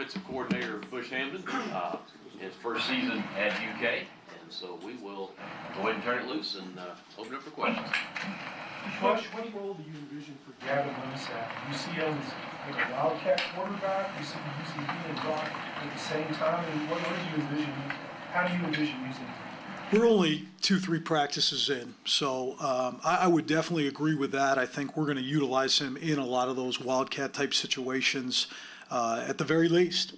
offensive coordinator, Bush Hamdan, his first season at UK. And so we will go ahead and turn it loose and open up for questions. Bush, what role do you envision for Gavin Lemsap? You see him as like a Wildcat quarterback? You see him and Brock at the same time? And what do you envision? How do you envision using him? We're only 2-3 practices in, so I would definitely agree with that. I think we're going to utilize him in a lot of those Wildcat type situations at the very least,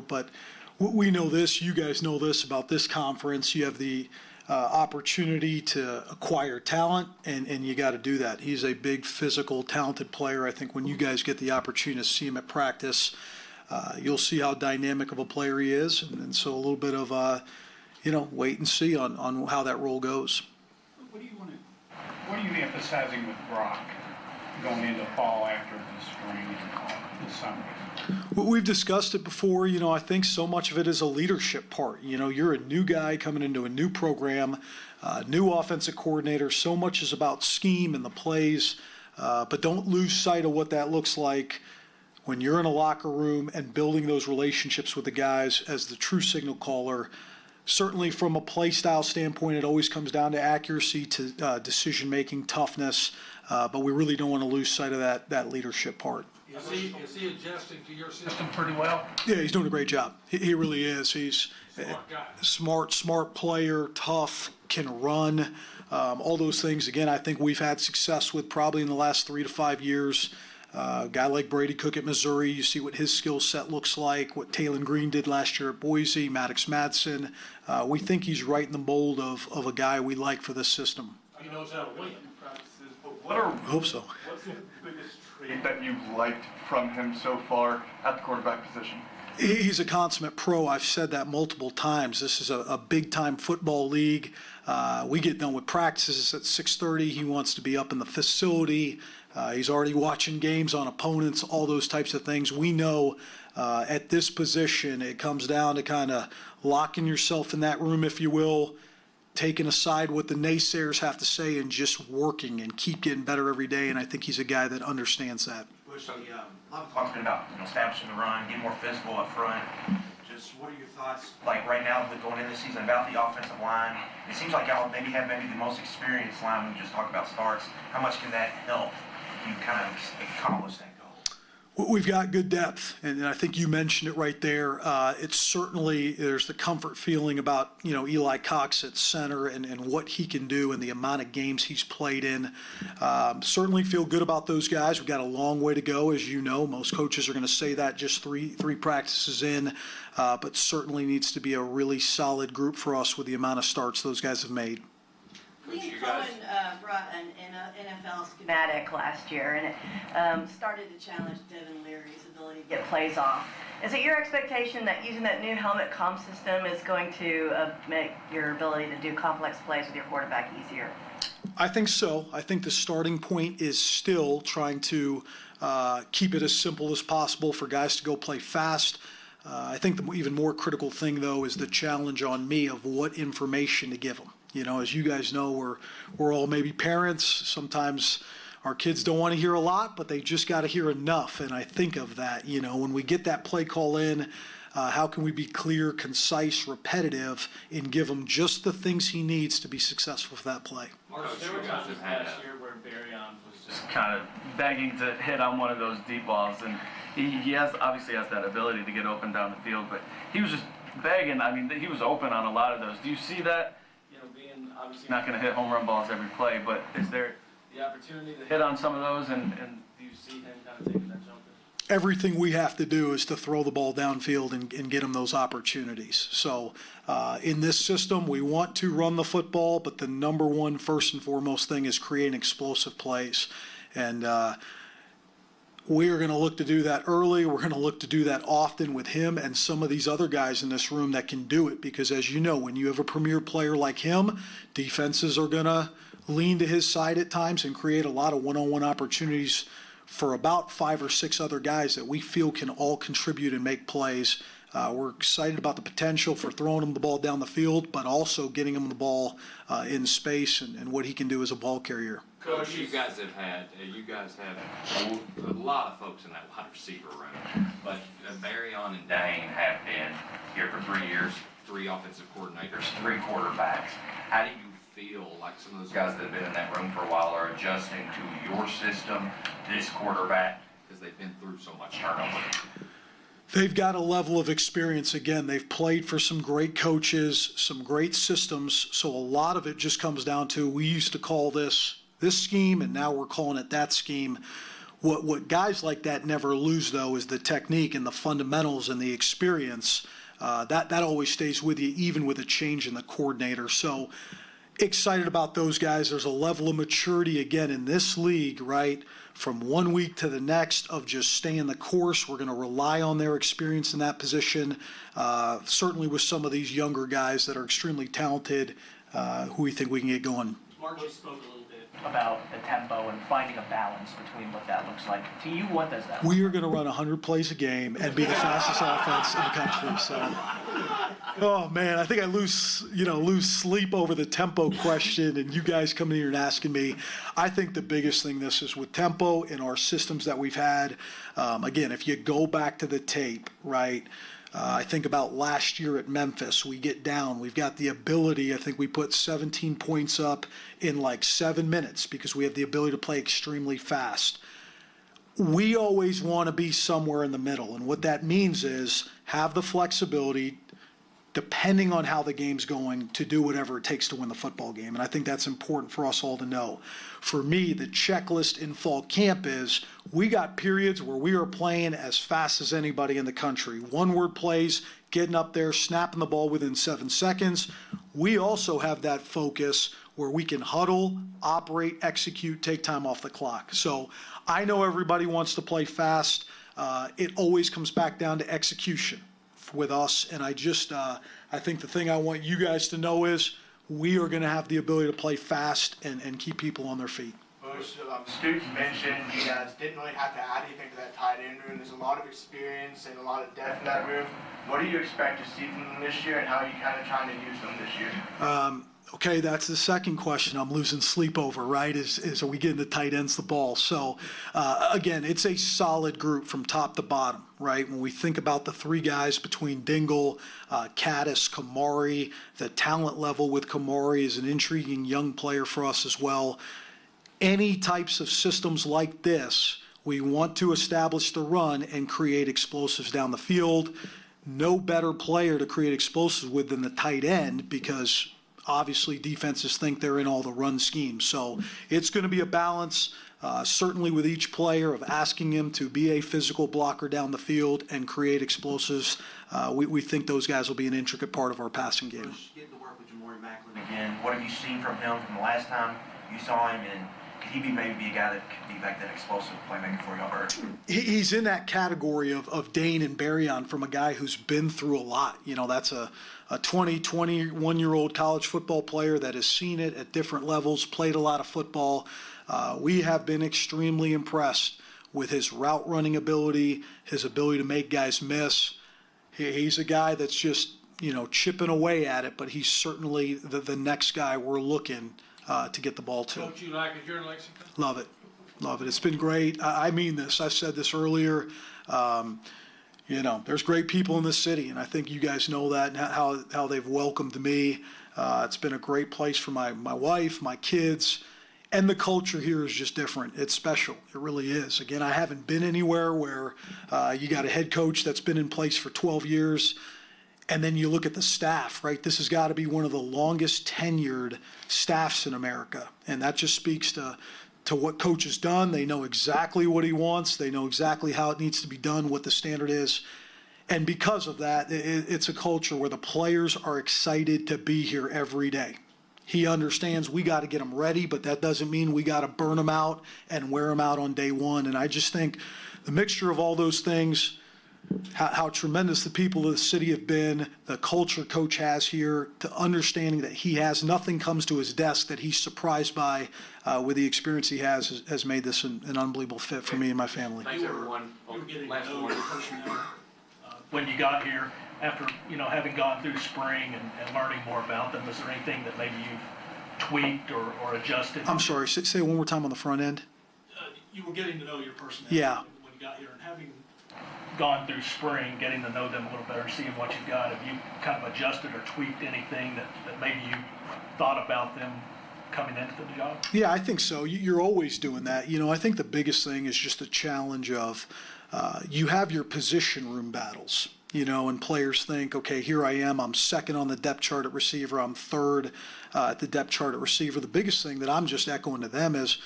but we know this, you guys know this about this conference. You have the opportunity to acquire talent, and you got to do that. He's a big, physical, talented player. I think when you guys get the opportunity to see him at practice, you'll see how dynamic of a player he is, and so a little bit of wait and see on how that role goes. What are you emphasizing with Brock going into fall after the spring and the summer? We've discussed it before. I think so much of it is a leadership part. You're a new guy coming into a new program, new offensive coordinator. So much is about scheme and the plays, but don't lose sight of what that looks like when you're in a locker room and building those relationships with the guys as the true signal caller. Certainly from a play style standpoint, it always comes down to accuracy, to decision-making, toughness, but we really don't want to lose sight of that leadership part. Is he adjusting to your system pretty well? Yeah, he's doing a great job. He really is. He's a smart player, tough, can run, all those things. Again, I think we've had success with probably in the last 3 to 5 years. A guy like Brady Cook at Missouri, you see what his skill set looks like, what Taylon Green did last year at Boise, Maddox Madsen. We think he's right in the mold of a guy we like for this system. He knows how to win. I hope so. What's the biggest trait that you've liked from him so far at the quarterback position? He's a consummate pro. I've said that multiple times. This is a big-time football league. We get done with practices at 6:30. He wants to be up in the facility. He's already watching games on opponents, all those types of things. We know at this position it comes down to kind of locking yourself in that room, if you will, taking aside what the naysayers have to say and just working and keep getting better every day. And I think he's a guy that understands that. Bush, a lot of talk's been about establishing the run, getting more physical up front. Just what are your thoughts, like right now, going into the season, about the offensive line? It seems like y'all maybe have the most experienced line when you just talk about starts. How much can that help if you kind of accomplish that goal? We've got good depth, and I think you mentioned it right there. It's certainly, there's the comfort feeling about, Eli Cox at center and what he can do and the amount of games he's played in. Certainly feel good about those guys. We've got a long way to go, as you know. Most coaches are going to say that just three practices in, but certainly needs to be a really solid group for us with the amount of starts those guys have made. Liam Cohen brought an NFL schematic last year, and it started to challenge Devin Leary's ability to get plays off. Is it your expectation that using that new helmet comm system is going to make your ability to do complex plays with your quarterback easier? I think so. I think the starting point is still trying to keep it as simple as possible for guys to go play fast. I think the even more critical thing, though, is the challenge on me of what information to give them. As you guys know, we're all maybe parents. Sometimes our kids don't want to hear a lot, but they just got to hear enough. And I think of that, when we get that play call in, how can we be clear, concise, repetitive, and give him just the things he needs to be successful for that play? There were times this past year where Barryon was just kind of begging to hit on one of those deep balls, and he obviously has that ability to get open down the field, but he was just begging. I mean, he was open on a lot of those. Do you see that? Being obviously not going to hit home run balls every play, but is there the opportunity to hit on some of those, and do you see him kind of taking that jump in? Everything we have to do is to throw the ball downfield and get him those opportunities. So in this system, we want to run the football, but the number one, first and foremost thing is creating explosive plays. And we are going to look to do that early. We're going to look to do that often with him and some of these other guys in this room that can do it, because as you know, when you have a premier player like him, defenses are going to lean to his side at times and create a lot of one-on-one opportunities for about 5 or 6 other guys that we feel can all contribute and make plays. We're excited about the potential for throwing him the ball down the field, but also getting him the ball in space and what he can do as a ball carrier. Coach, you guys have a lot of folks in that wide receiver room, but Marion and Dane have been here for 3 years, 3 offensive coordinators, 3 quarterbacks. How do you feel like some of those guys that have been in that room for a while are adjusting to your system, this quarterback, because they've been through so much turnover? They've got a level of experience. Again, they've played for some great coaches, some great systems. So a lot of it just comes down to, we used to call this scheme, and now we're calling it that scheme. What guys like that never lose, though, is the technique and the fundamentals and the experience. That always stays with you, even with a change in the coordinator. So excited about those guys. There's a level of maturity, again, in this league, right? From 1 week to the next of just staying the course. We're going to rely on their experience in that position. Certainly with some of these younger guys that are extremely talented, who we think we can get going. Margie spoke a little bit about the tempo and finding a balance between what that looks like. To you, what does that look We are going to run 100 plays a game and be the fastest offense in the country. So, oh man, I think I lose sleep over the tempo question, and you guys coming here and asking me. I think the biggest thing this is with tempo in our systems that we've had. Again, if you go back to the tape, right? I think about last year at Memphis, we get down. We've got the ability, I think we put 17 points up in like 7 minutes because we have the ability to play extremely fast. We always want to be somewhere in the middle. And what that means is have the flexibility, depending on how the game's going, to do whatever it takes to win the football game. And I think that's important for us all to know. For me, the checklist in fall camp is we got periods where we are playing as fast as anybody in the country. One-word plays, getting up there, snapping the ball within 7 seconds. We also have that focus where we can huddle, operate, execute, take time off the clock. So I know everybody wants to play fast. It always comes back down to execution with us, and I think the thing I want you guys to know is we are going to have the ability to play fast and keep people on their feet. Bush, Stoops mentioned you guys didn't really have to add anything to that tight end room. There's a lot of experience and a lot of depth in that room. What do you expect to see from them this year, and how are you kind of trying to use them this year? Okay, that's the second question I'm losing sleep over, right, is are we getting the tight ends the ball? So, again, it's a solid group from top to bottom, right? When we think about the 3 guys between Dingle, Caddis, Kamari, the talent level with Kamari is an intriguing young player for us as well. Any types of systems like this, we want to establish the run and create explosives down the field. No better player to create explosives with than the tight end, because obviously defenses think they're in all the run schemes. So it's going to be a balance, certainly with each player, of asking him to be a physical blocker down the field and create explosives. We think those guys will be an intricate part of our passing game. Getting to work with Jamori Macklin again, what have you seen from him from the last time you saw him, and could he maybe be a guy that could be like that explosive playmaker for y'all? He's in that category of Dane and Berryon, from a guy who's been through a lot. That's a 21-year-old college football player that has seen it at different levels, played a lot of football. We have been extremely impressed with his route running ability, his ability to make guys miss. He's a guy that's just, chipping away at it, but he's certainly the next guy we're looking to get the ball to. Don't you like it here in Lexington? Love it. Love it. It's been great. I mean this. I said this earlier. There's great people in this city, and I think you guys know that, and how they've welcomed me. It's been a great place for my wife, my kids, and the culture here is just different. It's special. It really is. Again, I haven't been anywhere where you got a head coach that's been in place for 12 years, and then you look at the staff, right? This has got to be one of the longest tenured staffs in America, and that just speaks to what Coach has done. They know exactly what he wants. They know exactly how it needs to be done, what the standard is. And because of that, it's a culture where the players are excited to be here every day. He understands we got to get them ready, but that doesn't mean we got to burn them out and wear them out on day one. And I just think the mixture of all those things, how tremendous the people of the city have been, the culture Coach has here, to understanding that he has nothing comes to his desk that he's surprised by with the experience he has made this an unbelievable fit for me and my family. Thanks, everyone. You were getting to know the personnel when you got here, after having gone through spring and learning more about them. Is there anything that maybe you've tweaked or adjusted? I'm sorry, say it one more time on the front end. You were getting to know your personnel. Yeah. When you got here, and having gone through spring, getting to know them a little better, seeing what you've got, have you kind of adjusted or tweaked anything that maybe you thought about them coming into the job? Yeah, I think so. You're always doing that. I think the biggest thing is just the challenge of you have your position room battles, and players think, okay, here I am, I'm second on the depth chart at receiver, I'm third at the depth chart at receiver. The biggest thing that I'm just echoing to them is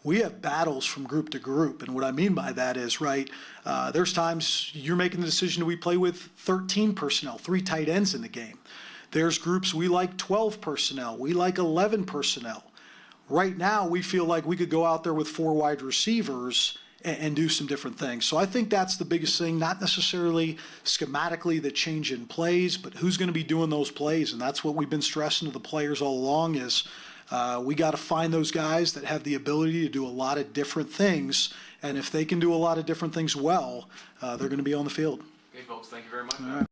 we have battles from group to group. And what I mean by that is, right, there's times you're making the decision, do we play with 13 personnel, 3 tight ends in the game? There's groups we like 12 personnel, we like 11 personnel. Right now, we feel like we could go out there with 4 wide receivers and do some different things. So I think that's the biggest thing, not necessarily schematically the change in plays, but who's going to be doing those plays. And that's what we've been stressing to the players all along is we got to find those guys that have the ability to do a lot of different things. And if they can do a lot of different things well, they're going to be on the field. Okay, folks, thank you very much.